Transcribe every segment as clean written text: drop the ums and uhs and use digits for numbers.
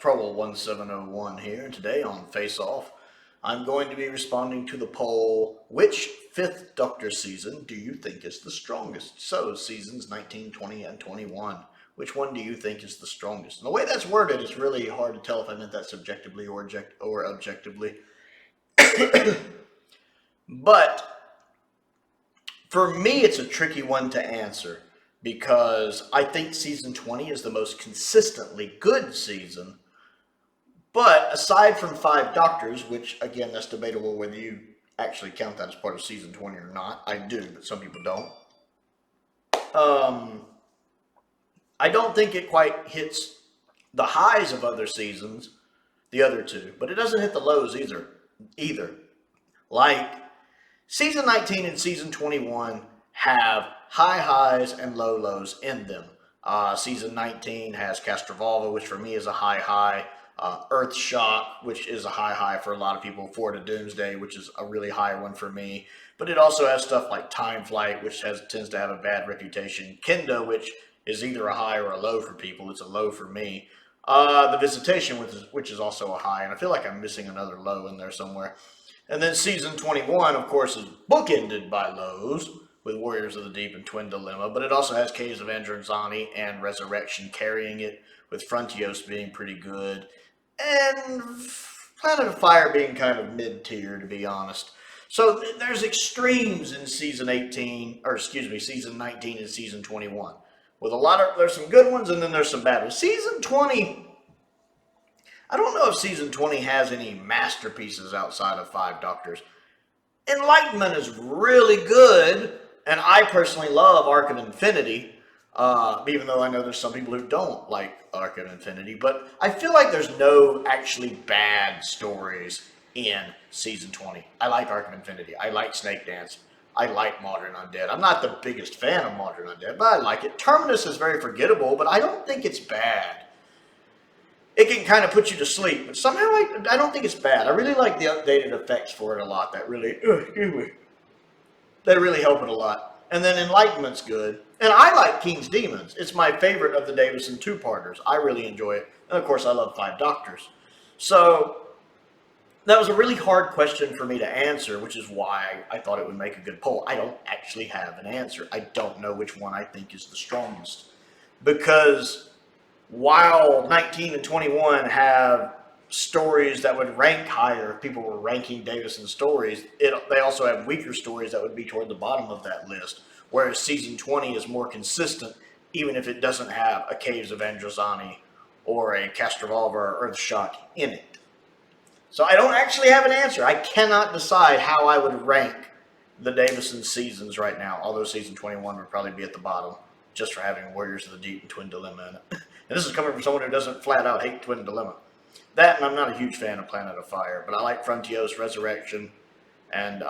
Prowl 1701 here, and today on Face Off, I'm going to be responding to the poll, which 5th Doctor season do you think is the strongest? So, seasons 19, 20, and 21. Which one do you think is the strongest? And the way that's worded, it's really hard to tell if I meant that subjectively or objectively. But, for me, it's a tricky one to answer, because I think season 20 is the most consistently good season. But aside from 5 Doctors, which again, that's debatable whether you actually count that as part of season 20 or not. I do, but some people don't. I don't think it quite hits the highs of other seasons, the other two, but it doesn't hit the lows either. Like, season 19 and season 21 have high highs and low lows in them. Season 19 has Castrovalva, which for me is a high high. Earthshock, which is a high high for a lot of people. Fort of Doomsday, which is a really high one for me. But it also has stuff like Time Flight, which tends to have a bad reputation. Kenda, which is either a high or a low for people. It's a low for me. The Visitation, which is also a high. And I feel like I'm missing another low in there somewhere. And then season 21, of course, is bookended by lows, with Warriors of the Deep and Twin Dilemma, but it also has Caves of Androzani and Resurrection carrying it, with Frontios being pretty good, and Planet of Fire being kind of mid-tier, to be honest. So there's extremes in season 19 and season 21. With there's some good ones, and then there's some bad ones. Season 20, I don't know if season 20 has any masterpieces outside of 5 Doctors. Enlightenment is really good, and I personally love Arc of Infinity, even though I know there's some people who don't like Arc of Infinity, but I feel like there's no actually bad stories in season 20. I like Arc of Infinity. I like Snake Dance. I like Modern Undead. I'm not the biggest fan of Modern Undead, but I like it. Terminus is very forgettable, but I don't think it's bad. It can kind of put you to sleep, but somehow I don't think it's bad. I really like the updated effects for it a lot. They really help it a lot. And then Enlightenment's good. And I like King's Demons. It's my favorite of the Davison two-parters. I really enjoy it. And of course, I love 5 Doctors. So that was a really hard question for me to answer, which is why I thought it would make a good poll. I don't actually have an answer. I don't know which one I think is the strongest. Because while 19 and 21 have stories that would rank higher if people were ranking Davison stories, they also have weaker stories that would be toward the bottom of that list, whereas season 20 is more consistent, even if it doesn't have a Caves of Androzani or a Castrovalva or Earthshock in it. So I don't actually have an answer. I cannot decide how I would rank the Davison seasons right now, although season 21 would probably be at the bottom, just for having Warriors of the Deep and Twin Dilemma in it. And this is coming from someone who doesn't flat out hate Twin Dilemma. That, and I'm not a huge fan of Planet of Fire, but I like Frontios, Resurrection, and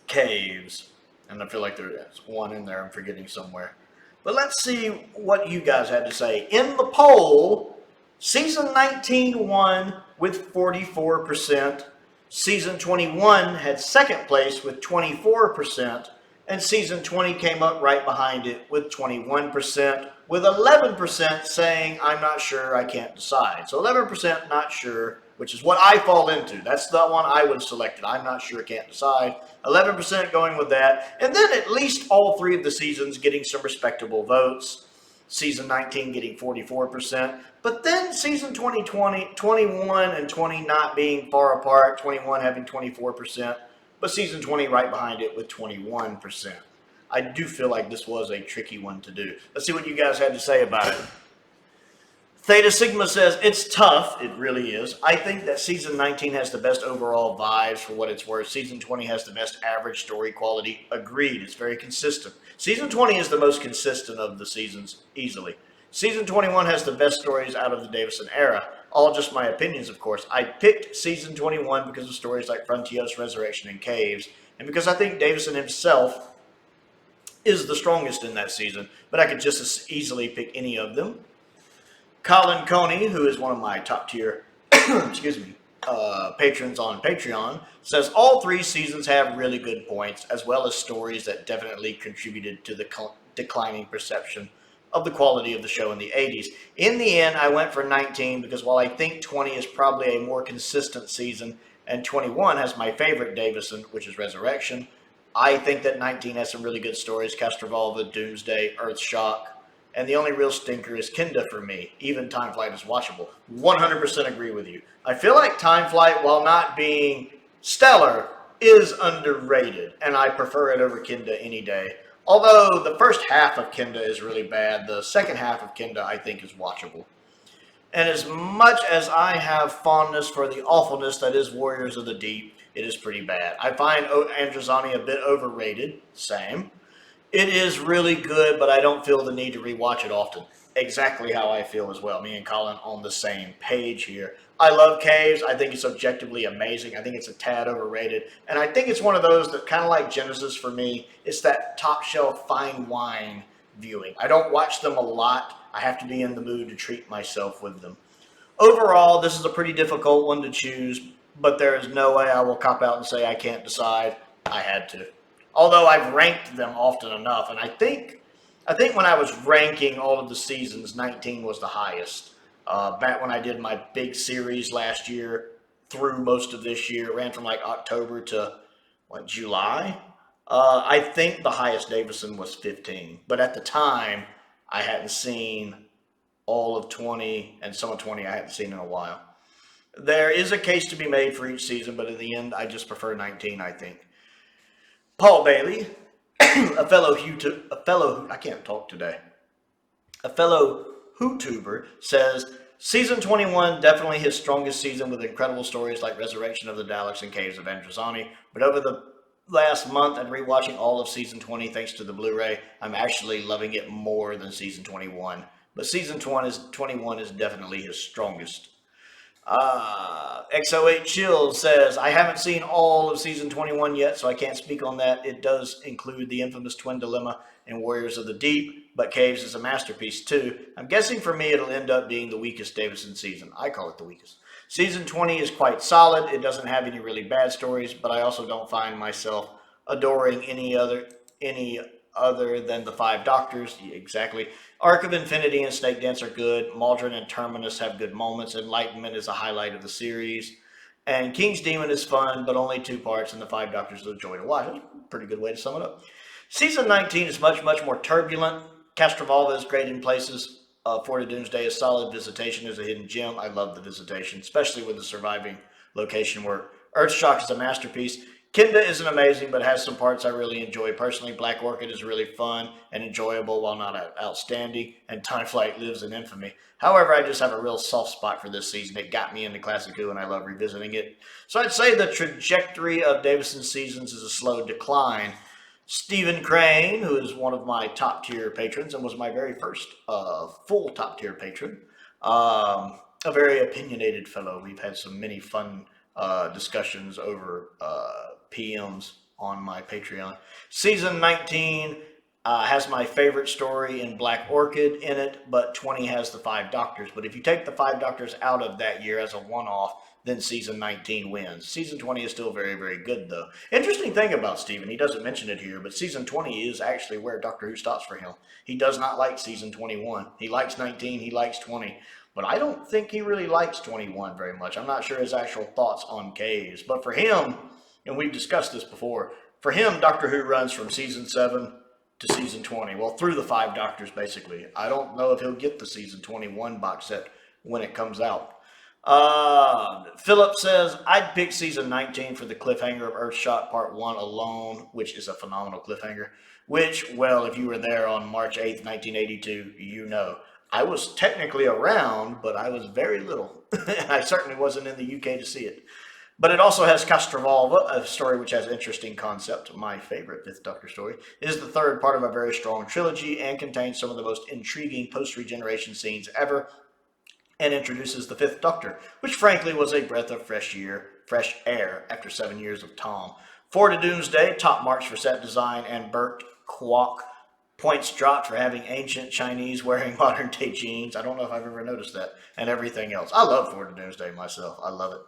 Caves. And I feel like there's one in there I'm forgetting somewhere. But let's see what you guys had to say. In the poll, season 19 won with 44%. Season 21 had second place with 24%. And season 20 came up right behind it with 21%, with 11% saying, I'm not sure, I can't decide. So 11% not sure, which is what I fall into. That's the one I would have selected. I'm not sure, can't decide. 11% going with that. And then at least all 3 of the seasons getting some respectable votes. Season 19 getting 44%. But then season 21 and 20 not being far apart, 21 having 24%. But season 20 right behind it with 21%. I do feel like this was a tricky one to do. Let's see what you guys had to say about it. Theta Sigma says, it's tough. It really is. I think that season 19 has the best overall vibes for what it's worth. Season 20 has the best average story quality. Agreed. It's very consistent. Season 20 is the most consistent of the seasons, easily. Season 21 has the best stories out of the Davison era. All just my opinions, of course. I picked season 21 because of stories like Frontios, Resurrection, and Caves, and because I think Davison himself is the strongest in that season, but I could just as easily pick any of them. Colin Coney, who is one of my top tier patrons on Patreon, says all 3 seasons have really good points, as well as stories that definitely contributed to the declining perception of the quality of the show in the 80s. In the end, I went for 19 because while I think 20 is probably a more consistent season and 21 has my favorite Davison, which is Resurrection, I think that 19 has some really good stories. Castrovalva, Doomsday, Earthshock, and the only real stinker is Kinda for me. Even Time Flight is watchable. 100% agree with you. I feel like Time Flight, while not being stellar, is underrated, and I prefer it over Kinda any day. Although the first half of Kinda is really bad, the second half of Kinda I think is watchable. And as much as I have fondness for the awfulness that is Warriors of the Deep, it is pretty bad. I find Androzani a bit overrated. Same. It is really good, but I don't feel the need to rewatch it often. Exactly how I feel as well. Me and Colin on the same page here. I love Caves. I think it's objectively amazing. I think it's a tad overrated. And I think it's one of those that kind of like Genesis for me. It's that top shelf fine wine viewing. I don't watch them a lot. I have to be in the mood to treat myself with them. Overall, this is a pretty difficult one to choose, but there is no way I will cop out and say I can't decide. I had to. Although I've ranked them often enough, and I think when I was ranking all of the seasons, 19 was the highest. Back when I did my big series last year through most of this year, it ran from like October to July. I think the highest Davison was 15, but at the time I hadn't seen all of 20, and some of 20 I hadn't seen in a while. There is a case to be made for each season, but in the end, I just prefer 19, I think. Paul Bailey, a fellow YouTuber, says, Season 21, definitely his strongest season with incredible stories like Resurrection of the Daleks and Caves of Androzani, but over the last month and rewatching all of Season 20 thanks to the Blu-ray, I'm actually loving it more than Season 21. But Season 21 is definitely his strongest. XO8 Chill says, I haven't seen all of Season 21 yet, so I can't speak on that. It does include the infamous Twin Dilemma and Warriors of the Deep, but Caves is a masterpiece too. I'm guessing for me it'll end up being the weakest Davison season. I call it the weakest. Season 20 is quite solid. It doesn't have any really bad stories, but I also don't find myself adoring any other than the Five Doctors. Exactly. Arc of Infinity and Snake Dance are good. Maldron and Terminus have good moments. Enlightenment is a highlight of the series. And King's Demon is fun, but only 2 parts, and the Five Doctors are a joy to watch. That's a pretty good way to sum it up. Season 19 is much, much more turbulent. Castrovalva is great in places. Fort of Doomsday is solid. Visitation is a hidden gem. I love the Visitation, especially with the surviving location work. Earthshock is a masterpiece. Kinda isn't amazing, but has some parts I really enjoy. Personally, Black Orchid is really fun and enjoyable while not outstanding, and Time Flight lives in infamy. However, I just have a real soft spot for this season. It got me into Classic Who, and I love revisiting it. So I'd say the trajectory of Davison's seasons is a slow decline. Stephen Crane, who is one of my top-tier patrons and was my very first full top-tier patron, a very opinionated fellow. We've had many fun discussions over PMs on my Patreon. Season 19 has my favorite story in Black Orchid in it, but 20 has the Five Doctors. But if you take the Five Doctors out of that year as a one-off, then Season 19 wins. Season 20 is still very, very good, though. Interesting thing about Steven, he doesn't mention it here, but Season 20 is actually where Doctor Who stops for him. He does not like Season 21. He likes 19, he likes 20. But I don't think he really likes 21 very much. I'm not sure his actual thoughts on Caves. But for him, and we've discussed this before, for him, Doctor Who runs from Season 7 to Season 20. Well, through the Five Doctors, basically. I don't know if he'll get the Season 21 box set when it comes out. Philip says, I'd pick Season 19 for the cliffhanger of Earthshock Part 1 alone, which is a phenomenal cliffhanger. Which, well, if you were there on March 8th, 1982, you know. I was technically around, but I was very little. I certainly wasn't in the UK to see it. But it also has Castrovalva, a story which has interesting concept. My favorite Fifth Doctor story. It is the third part of a very strong trilogy and contains some of the most intriguing post-regeneration scenes ever, and introduces the Fifth Doctor, which frankly was a breath of fresh air after 7 years of Tom. Fort of Doomsday, top marks for set design, and Burt Kwok, points dropped for having ancient Chinese wearing modern day jeans. I don't know if I've ever noticed that, and everything else. I love Fort of Doomsday myself. I love it.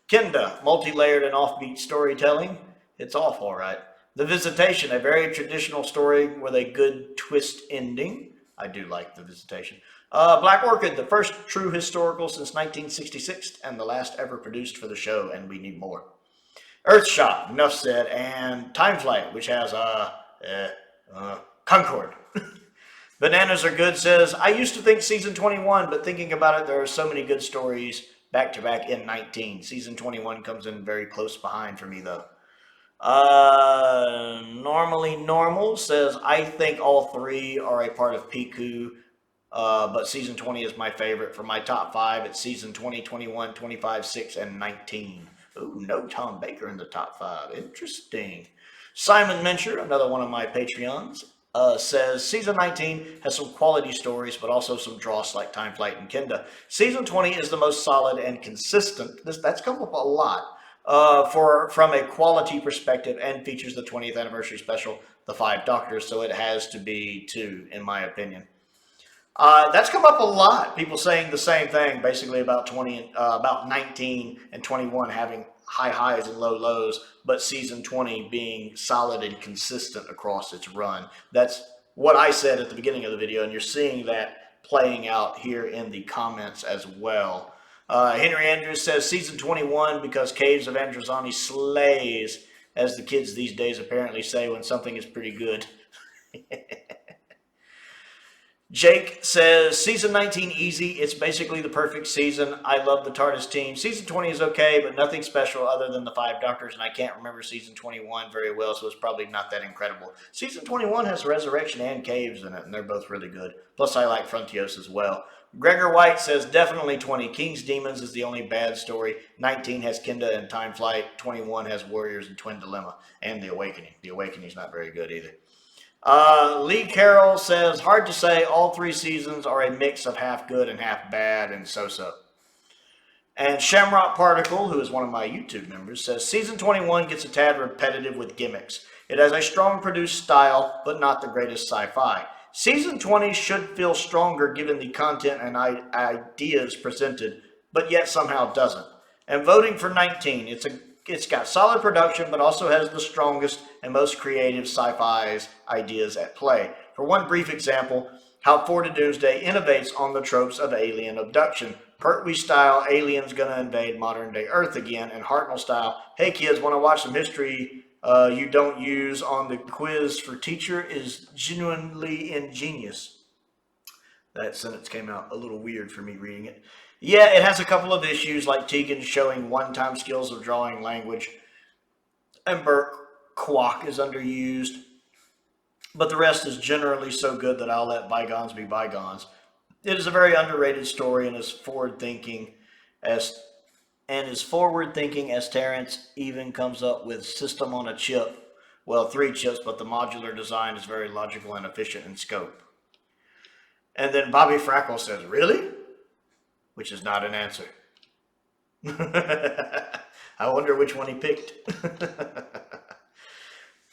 Kinda, multi-layered and offbeat storytelling. It's all right. The Visitation, a very traditional story with a good twist ending. I do like the Visitation. Black Orchid, the first true historical since 1966 and the last ever produced for the show, and we need more. Earthshot, enough said, and Time Flight, which has Concord. Bananas Are Good says, I used to think season 21, but thinking about it, there are so many good stories back to back in 19. Season 21 comes in very close behind for me, though. Normally Normal says, I think all three are a part of Piku, but season 20 is my favorite. For my top 5, it's season 20, 21, 25, 6, and 19. Ooh, no Tom Baker in the top 5. Interesting. Simon Mincher, another one of my Patreons, says, season 19 has some quality stories, but also some dross like Time Flight and Kenda. Season 20 is the most solid and consistent. That's come up a lot from a quality perspective, and features the 20th anniversary special, The Five Doctors, so it has to be 2, in my opinion. That's come up a lot. People saying the same thing, basically about 19 and 21 having high highs and low lows, but season 20 being solid and consistent across its run. That's what I said at the beginning of the video, and you're seeing that playing out here in the comments as well. Henry Andrews says season 21 because Caves of Androzani slays, as the kids these days apparently say when something is pretty good. Jake says, season 19 easy. It's basically the perfect season. I love the TARDIS team. Season 20 is okay, but nothing special other than the 5 Doctors, and I can't remember season 21 very well, so it's probably not that incredible. Season 21 has Resurrection and Caves in it, and they're both really good. Plus, I like Frontios as well. Gregor White says, definitely 20. King's Demons is the only bad story. 19 has Kenda and Time Flight. 21 has Warriors and Twin Dilemma, and The Awakening. The Awakening's not very good either. Lee Carroll says, hard to say. All 3 seasons are a mix of half good and half bad and so-so. And Shamrock Particle, who is one of my YouTube members, says, season 21 gets a tad repetitive with gimmicks. It has a strong produced style, but not the greatest sci-fi. Season 20 should feel stronger given the content and ideas presented, but yet somehow doesn't. And voting for 19, it's got solid production, but also has the strongest and most creative sci-fi ideas at play. For one brief example, how Four to Doomsday innovates on the tropes of alien abduction. Pertwee style, aliens gonna invade modern day Earth again, and Hartnell style, hey kids, wanna watch some history you don't use on the quiz for teacher, is genuinely ingenious. That sentence came out a little weird for me reading it. Yeah, it has a couple of issues, like Tegan showing one-time skills of drawing language, and Burke Kwok is underused, but the rest is generally so good that I'll let bygones be bygones. It is a very underrated story and is forward-thinking as Terrence even comes up with system on a chip. Well, 3 chips, but the modular design is very logical and efficient in scope. And then Bobby Frackle says, really? Which is not an answer. I wonder which one he picked.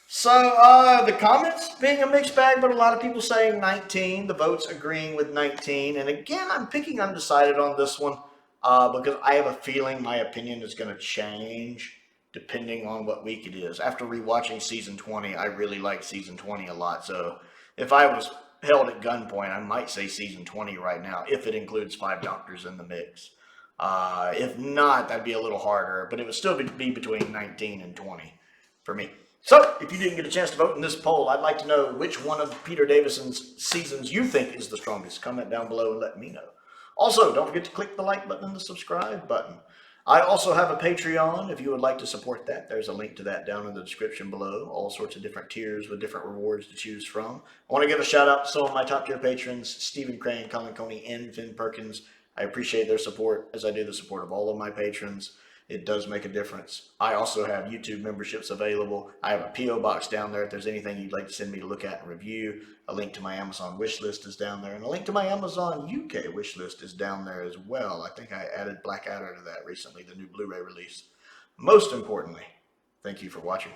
So, the comments being a mixed bag, but a lot of people saying 19. The votes agreeing with 19. And again, I'm picking undecided on this one because I have a feeling my opinion is going to change depending on what week it is. After rewatching season 20, I really like season 20 a lot. So, if I was held at gunpoint, I might say season 20 right now, if it includes 5 Doctors in the mix. If not, that'd be a little harder, but it would still be between 19 and 20 for me. So, if you didn't get a chance to vote in this poll, I'd like to know which one of Peter Davison's seasons you think is the strongest. Comment down below and let me know. Also, don't forget to click the like button and the subscribe button. I also have a Patreon if you would like to support that. There's a link to that down in the description below. All sorts of different tiers with different rewards to choose from. I want to give a shout out to some of my top tier patrons, Stephen Crane, Colin Coney, and Finn Perkins. I appreciate their support as I do the support of all of my patrons. It does make a difference. I also have YouTube memberships available. I have a P.O. box down there if there's anything you'd like to send me to look at and review. A link to my Amazon wish list is down there, and a link to my Amazon UK wish list is down there as well. I think I added Blackadder to that recently, the new Blu-ray release. Most importantly, thank you for watching.